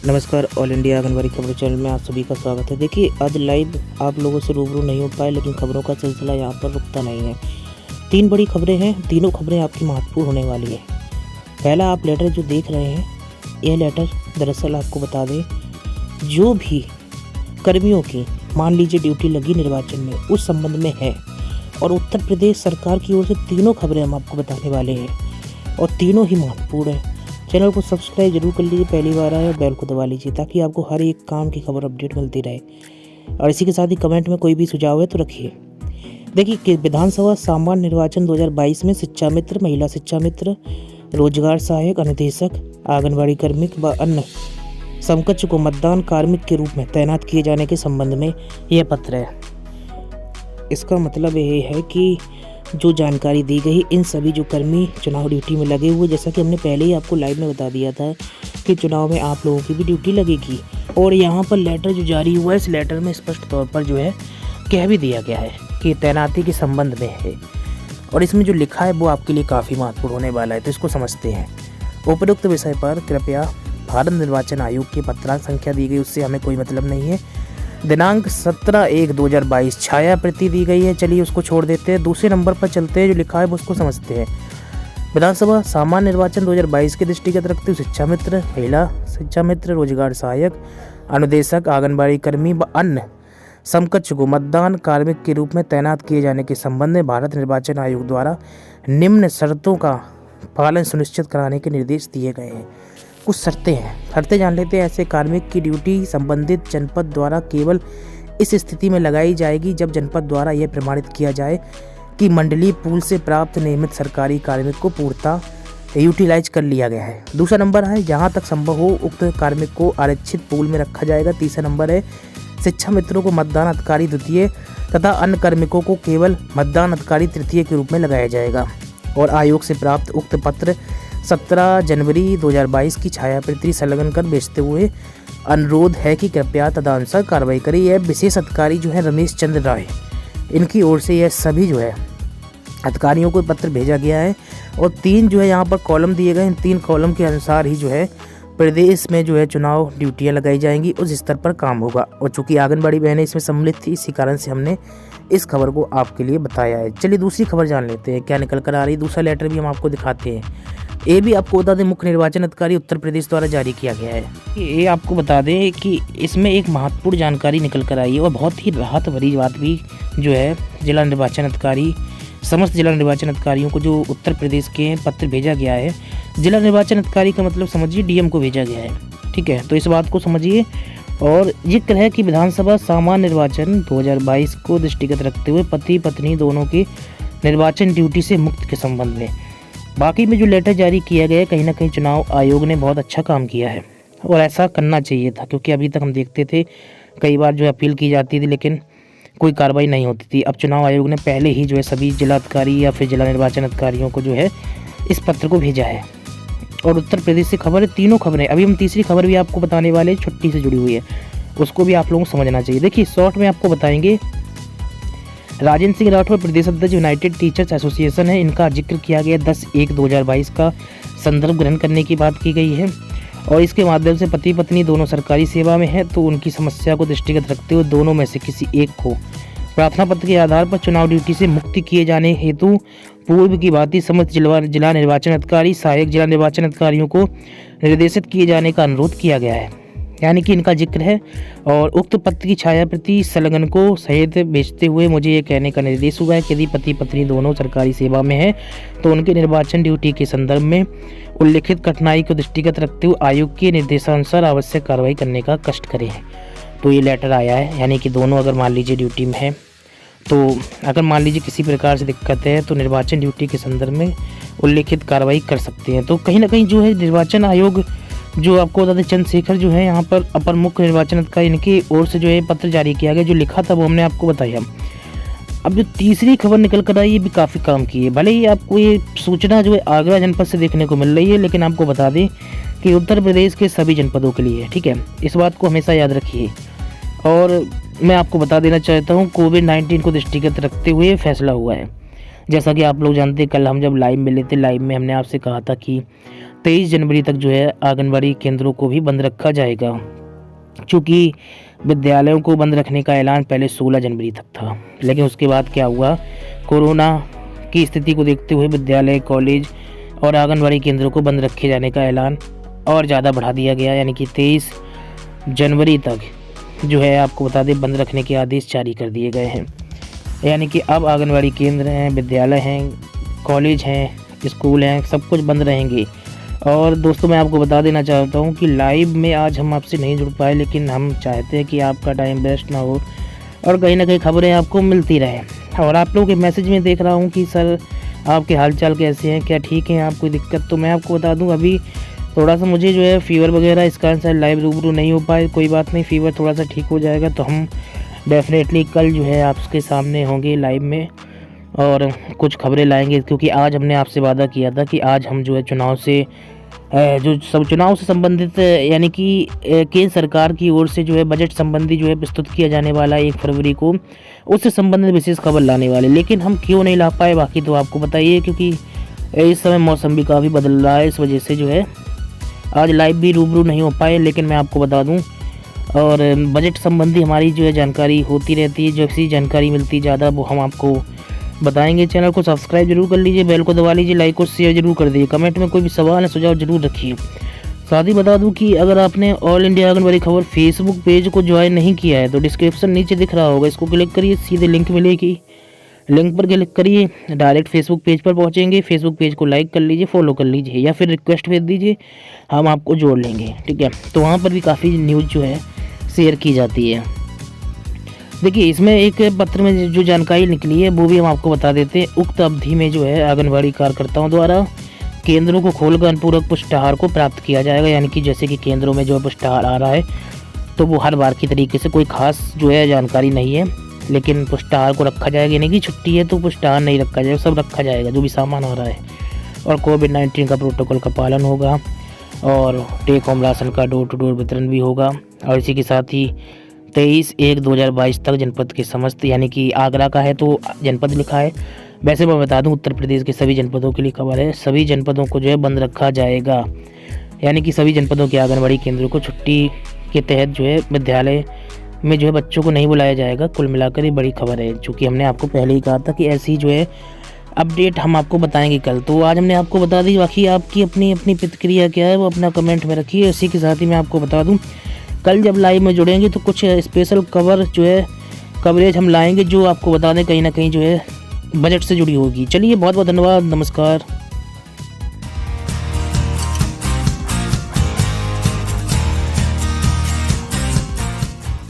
नमस्कार, all India anganwadi खबर channel में आप सभी का स्वागत है। देखिए, आज लाइव आप लोगों से रूबरू नहीं हो पाए, लेकिन खबरों का सिलसिला यहाँ पर रुकता नहीं है। 3 बड़ी खबरें हैं, तीनों खबरें आपकी महत्वपूर्ण होने वाली है। पहला आप लेटर जो देख रहे हैं, यह लेटर दरअसल आपको बता दें, जो भी कर्मियों की मान लीजिए ड्यूटी लगी निर्वाचन में, उस संबंध में है। और उत्तर प्रदेश सरकार की ओर से तीनों खबरें हम आपको बताने वाले हैं और तीनों ही महत्वपूर्ण है। चैनल को सब्सक्राइब जरूर कर लीजिए, पहली बार आए और बेल को दबा लीजिए ताकि आपको हर एक काम की खबर अपडेट मिलती रहे। और इसी के साथ ही कमेंट में कोई भी सुझाव है तो रखिए। देखिए कि विधानसभा सामान्य निर्वाचन 2022 में शिक्षा मित्र, महिला शिक्षा मित्र, रोजगार सहायक, अनुदेशक, आंगनबाड़ी कार्मिक व अन्य समकक्ष को मतदान कार्मिक के रूप में तैनात किए जाने के संबंध में यह पत्र है। इसका मतलब ये है कि जो जानकारी दी गई, इन सभी जो कर्मी चुनाव ड्यूटी में लगे हुए, जैसा कि हमने पहले ही आपको लाइव में बता दिया था कि चुनाव में आप लोगों की भी ड्यूटी लगेगी। और यहाँ पर लेटर जो जारी हुआ है, इस लेटर में स्पष्ट तौर पर जो है कह भी दिया गया है कि तैनाती के संबंध में है। और इसमें जो लिखा है वो आपके लिए काफ़ी महत्वपूर्ण होने वाला है, तो इसको समझते हैं। उपरोक्त विषय पर कृपया भारत निर्वाचन आयोग की पत्रांक संख्या दी गई, उससे हमें कोई मतलब नहीं है। दिनांक 17/1/2022 छाया प्रति दी गई है, चलिए उसको छोड़ देते हैं। दूसरे नंबर पर चलते हैं, जो लिखा है वो उसको समझते हैं। विधानसभा सामान्य निर्वाचन 2022 के दृष्टिगत रखते हुए शिक्षा मित्र, महिला शिक्षा मित्र, रोजगार सहायक, अनुदेशक, आंगनबाड़ी कर्मी व अन्य समकक्ष को मतदान कार्मिक के रूप में तैनात किए जाने के संबंध में भारत निर्वाचन आयोग द्वारा निम्न शर्तों का पालन सुनिश्चित कराने के निर्देश दिए गए हैं। कुछ शर्तें जान लेते हैं। ऐसे कार्मिक की ड्यूटी संबंधित जनपद द्वारा केवल इस स्थिति में लगाई जाएगी जब जनपद द्वारा यह प्रमाणित किया जाए कि मंडलीय पूल से प्राप्त नियमित सरकारी कार्मिक को पूर्णतः यूटिलाइज कर लिया गया है। दूसरा नंबर है, जहां तक संभव हो उक्त कार्मिक को आरक्षित पूल में रखा जाएगा। तीसरा नंबर है, शिक्षा मित्रों को मतदान अधिकारी द्वितीय तथा अन्य कार्मिकों को केवल मतदान अधिकारी तृतीय के रूप में लगाया जाएगा। और आयोग से प्राप्त उक्त पत्र 17 जनवरी 2022 की छायाप्रति संलग्न कर भेजते हुए अनुरोध है कि कृपया तदनुसार कार्रवाई करें। यह विशेष अधिकारी जो है रमेश चंद्र राय, इनकी ओर से यह सभी जो है अधिकारियों को पत्र भेजा गया है। और 3 जो है यहाँ पर कॉलम दिए गए, इन 3 कॉलम के अनुसार ही जो है प्रदेश में जो है चुनाव ड्यूटियाँ लगाई जाएंगी, उस स्तर पर काम होगा। और चूँकि आंगनबाड़ी बहनें इसमें सम्मिलित थी, इसी कारण से हमने इस खबर को आपके लिए बताया है। चलिए दूसरी खबर जान लेते हैं क्या निकल कर आ रही। दूसरा लेटर भी हम आपको दिखाते हैं। ये भी आपको बता दें, मुख्य निर्वाचन अधिकारी उत्तर प्रदेश द्वारा जारी किया गया है। ये आपको बता दें कि इसमें एक महत्वपूर्ण जानकारी निकल कर आई है और बहुत ही राहत भरी बात भी जो है जिला निर्वाचन अधिकारी, समस्त जिला निर्वाचन अधिकारियों को जो उत्तर प्रदेश के पत्र भेजा गया है। जिला निर्वाचन अधिकारी का मतलब समझिए डीएम को भेजा गया है, ठीक है, तो इस बात को समझिए। और जिक्र है कि विधानसभा सामान्य निर्वाचन 2022 को दृष्टिगत रखते हुए पति पत्नी दोनों की निर्वाचन ड्यूटी से मुक्त के संबंध में बाकी में जो लेटर जारी किया गया है, कहीं ना कहीं चुनाव आयोग ने बहुत अच्छा काम किया है और ऐसा करना चाहिए था, क्योंकि अभी तक हम देखते थे कई बार जो अपील की जाती थी लेकिन कोई कार्रवाई नहीं होती थी। अब चुनाव आयोग ने पहले ही जो है सभी जिला अधिकारी या फिर जिला निर्वाचन अधिकारियों को जो है इस पत्र को भेजा है। और उत्तर प्रदेश से खबर है, तीनों खबरें। अभी हम तीसरी खबर भी आपको बताने वाले, छुट्टी से जुड़ी हुई है, उसको भी आप लोगों को समझना चाहिए। देखिए शॉर्ट में आपको बताएंगे, राजेंद्र सिंह राठौर प्रदेश अध्यक्ष यूनाइटेड टीचर्स एसोसिएशन है, इनका जिक्र किया गया 10/1/2022 का संदर्भ ग्रहण करने की बात की गई है। और इसके माध्यम से पति पत्नी दोनों सरकारी सेवा में है, तो उनकी समस्या को दृष्टिगत रखते हुए दोनों में से किसी एक को प्रार्थना पत्र के आधार पर चुनाव ड्यूटी से मुक्ति किए जाने हेतु पूर्व की भांति समस्त जिला निर्वाचन अधिकारी, सहायक जिला निर्वाचन अधिकारियों को निर्देशित किए जाने का अनुरोध किया गया है, यानी कि इनका जिक्र है। और उक्त पत्र की छायाप्रति संलग्न को सहित भेजते हुए मुझे ये कहने का निर्देश हुआ है कि यदि पति पत्नी दोनों सरकारी सेवा में है तो उनके निर्वाचन ड्यूटी के संदर्भ में उल्लिखित कठिनाई को दृष्टिगत रखते हुए आयोग के निर्देशानुसार आवश्यक कार्रवाई करने का कष्ट करें। तो ये लेटर आया है, यानी कि दोनों अगर मान लीजिए ड्यूटी में है, तो अगर मान लीजिए किसी प्रकार से दिक्कत है तो निर्वाचन ड्यूटी के संदर्भ में उल्लिखित कार्रवाई कर सकते हैं। तो कहीं ना कहीं जो है निर्वाचन आयोग जो आपको बता दें, चंद्रशेखर जो है यहाँ पर अपर मुख्य निर्वाचन अधिकारी, इनकी ओर से जो है पत्र जारी किया गया। जो लिखा था वो हमने आपको बताया। अब जो तीसरी खबर निकल कर आई, ये भी काफ़ी काम की है। भले ही आपको ये सूचना जो है आगरा जनपद से देखने को मिल रही है, लेकिन आपको बता दें कि उत्तर प्रदेश के सभी जनपदों के लिए है, ठीक है, इस बात को हमेशा याद रखिए। और मैं आपको बता देना चाहता हूँ, कोविड-19 को दृष्टिगत रखते हुए फैसला हुआ है। जैसा कि आप लोग जानते हैं, कल हम जब लाइव मिले थे, लाइव में हमने आपसे कहा था कि 23 जनवरी तक जो है आंगनबाड़ी केंद्रों को भी बंद रखा जाएगा। चूँकि विद्यालयों को बंद रखने का ऐलान पहले 16 जनवरी तक था, लेकिन उसके बाद क्या हुआ, कोरोना की स्थिति को देखते हुए विद्यालय, कॉलेज और आंगनबाड़ी केंद्रों को बंद रखे जाने का ऐलान और ज़्यादा बढ़ा दिया गया। यानी कि 23 जनवरी तक जो है आपको बता दें बंद रखने के आदेश जारी कर दिए गए हैं। यानी कि अब आंगनबाड़ी केंद्र हैं, विद्यालय हैं, कॉलेज हैं, स्कूल हैं, सब कुछ बंद रहेंगे। और दोस्तों मैं आपको बता देना चाहता हूँ कि लाइव में आज हम आपसे नहीं जुड़ पाए, लेकिन हम चाहते हैं कि आपका टाइम वेस्ट ना हो और कहीं ना कहीं खबरें आपको मिलती रहें। और आप लोगों के मैसेज में देख रहा हूँ कि सर आपके हालचाल कैसे हैं, क्या ठीक हैं, आप कोई दिक्कत, तो मैं आपको बता दूँ अभी थोड़ा सा मुझे जो है फ़ीवर वगैरह, इस कारण से लाइव रूबरू नहीं हो पाए। कोई बात नहीं, फ़ीवर थोड़ा सा ठीक हो जाएगा तो हम डेफिनेटली कल जो है आपके सामने होंगे लाइव में और कुछ खबरें लाएंगे, क्योंकि आज हमने आपसे वादा किया था कि आज हम जो है चुनाव से संबंधित यानी कि केंद्र सरकार की ओर से जो है बजट संबंधी जो है प्रस्तुत किया जाने वाला 1 फरवरी को, उससे संबंधित विशेष खबर लाने वाले, लेकिन हम क्यों नहीं ला पाए बाकी तो आपको बताइए, क्योंकि इस समय मौसम भी काफ़ी बदल रहा है, इस वजह से जो है आज लाइव भी रूबरू नहीं हो पाए। लेकिन मैं आपको बता दूं, और बजट संबंधी हमारी जो है जानकारी होती रहती है, जैसी जानकारी मिलती ज़्यादा वो हम आपको बताएंगे। चैनल को सब्सक्राइब जरूर कर लीजिए, बेल को दबा लीजिए, लाइक और शेयर जरूर कर दीजिए, कमेंट में कोई भी सवाल या सुझाव जरूर रखिए। साथ ही बता दूं कि अगर आपने ऑल इंडिया आंगनबाड़ी खबर फेसबुक पेज को ज्वाइन नहीं किया है तो डिस्क्रिप्शन नीचे दिख रहा होगा, इसको क्लिक करिए, सीधे लिंक मिलेगी, लिंक पर क्लिक करिए, डायरेक्ट फेसबुक पेज पर पहुंचेंगे। फेसबुक पेज को लाइक कर लीजिए, फॉलो कर लीजिए या फिर रिक्वेस्ट भेज दीजिए, हम आपको जोड़ लेंगे, ठीक है। तो वहाँ पर भी काफ़ी न्यूज़ जो है शेयर की जाती है। देखिए इसमें एक पत्र में जो जानकारी निकली है वो भी हम आपको बता देते हैं। उक्त अवधि में जो है आंगनबाड़ी कार्यकर्ताओं द्वारा केंद्रों को खोलकर अनुपूरक पुष्टाहार को प्राप्त किया जाएगा। यानी कि जैसे कि केंद्रों में जो पुष्टाहार आ रहा है तो वो हर बार की तरीके से कोई खास जो है जानकारी नहीं है, लेकिन पुष्टाहार को रखा जाएगा। यानी कि छुट्टी है तो पुष्टाहार नहीं रखा जाएगा, सब रखा जाएगा जो भी सामान आ रहा है। और कोविड-19 का प्रोटोकॉल का पालन होगा और टेक होम राशन का डोर टू डोर वितरण भी होगा। और इसी के साथ ही 23/1/2022 तक जनपद के समस्त, यानी कि आगरा का है तो जनपद लिखा है, वैसे मैं बता दूं उत्तर प्रदेश के सभी जनपदों के लिए खबर है, सभी जनपदों को जो है बंद रखा जाएगा। यानी कि सभी जनपदों के आंगनबाड़ी केंद्रों को छुट्टी के तहत जो है विद्यालय में जो है बच्चों को नहीं बुलाया जाएगा। कुल मिलाकर ये बड़ी खबर है, चूँकि हमने आपको पहले ही कहा था कि ऐसी जो है अपडेट हम आपको बताएंगे कल, तो आज हमने आपको बता दी। बाकी आपकी अपनी अपनी प्रतिक्रिया क्या है वो अपना कमेंट में रखिए। इसी के साथ ही मैं आपको बता दूं कल जब लाइव में जुड़ेंगे तो कुछ स्पेशल कवरेज हम लाएंगे जो आपको बता दें कहीं ना कहीं जो है बजट से जुड़ी होगी। चलिए बहुत बहुत धन्यवाद, नमस्कार।